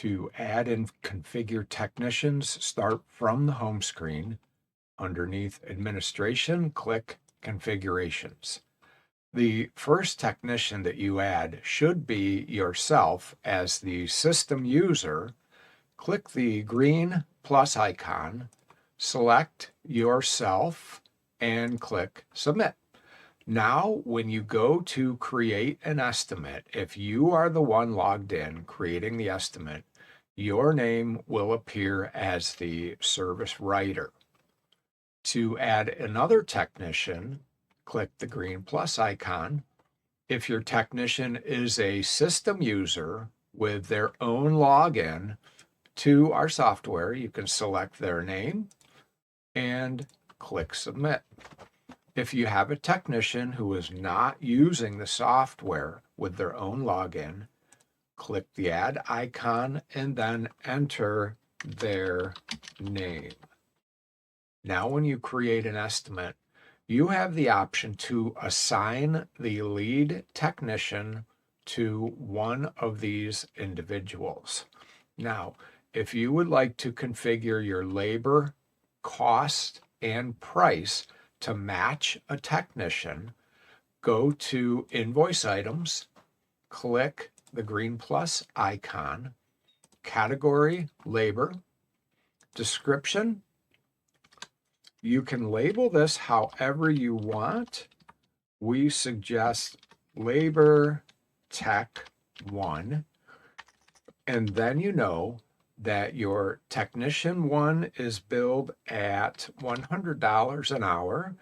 To add and configure technicians, start from the home screen. Underneath Administration, click Configurations. The first technician that you add should be yourself as the system user. Click the green plus icon, select yourself, and click Submit. Now, when you go to create an estimate, if you are the one logged in creating the estimate, your name will appear as the service writer. To add another technician, click the green plus icon. If your technician is a system user with their own login to our software, you can select their name and click Submit. If you have a technician who is not using the software with their own login, click the add icon and then enter their name. Now, when you create an estimate, you have the option to assign the lead technician to one of these individuals. Now, if you would like to configure your labor, cost, and price to match a technician, go to Invoice Items, click the green plus icon, Category Labor, Description. You can label this however you want. We suggest Labor Tech 1, and then you know that your Technician 1 is billed at $100 an hour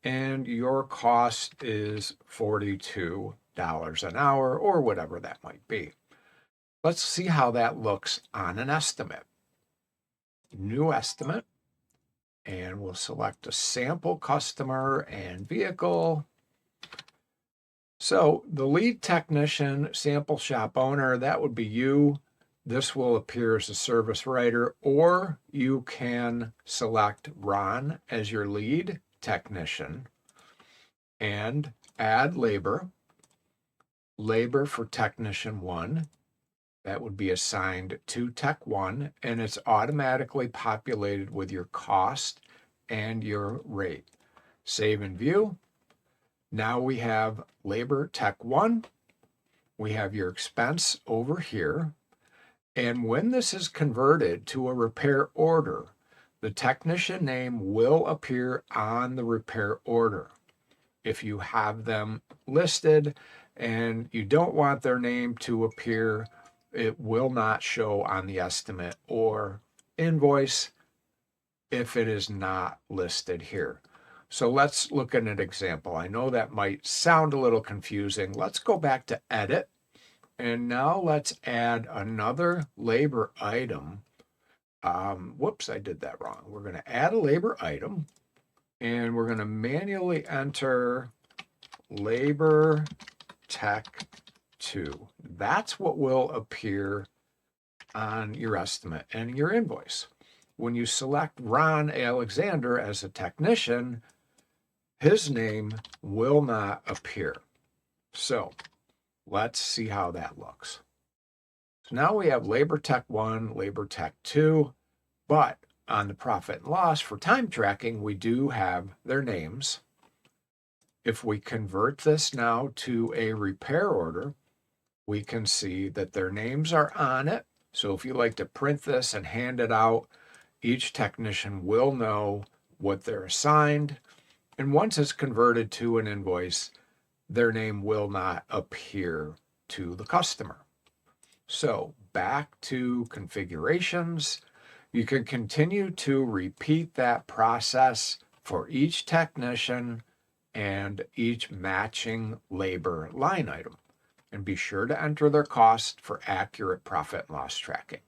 and your cost is $42 an hour or whatever that might be. Let's see how that looks on an estimate. New estimate, and we'll select a sample customer and vehicle. So the lead technician, sample shop owner, that would be you. This will appear as a service writer, or you can select Ron as your lead technician and add labor. Labor for technician 1, that would be assigned to Tech 1, and it's automatically populated with your cost and your rate. Save and view. Now we have Labor Tech 1. We have your expense over here. And when this is converted to a repair order, the technician name will appear on the repair order. If you have them listed and you don't want their name to appear, it will not show on the estimate or invoice if it is not listed here. So let's look at an example. I know that might sound a little confusing. Let's go back to Edit. And now let's add another labor item. Whoops, I did that wrong. We're going to add a labor item, and we're going to manually enter Labor Tech 2. That's what will appear on your estimate and your invoice. When you select Ron Alexander as a technician, his name will not appear. So let's see how that looks. So now we have Labor Tech 1, Labor Tech 2, but on the profit and loss for time tracking, we do have their names. If we convert this now to a repair order, we can see that their names are on it. So if you like to print this and hand it out, each technician will know what they're assigned. And once it's converted to an invoice, their name will not appear to the customer. So back to configurations. You can continue to repeat that process for each technician and each matching labor line item. And be sure to enter their cost for accurate profit and loss tracking.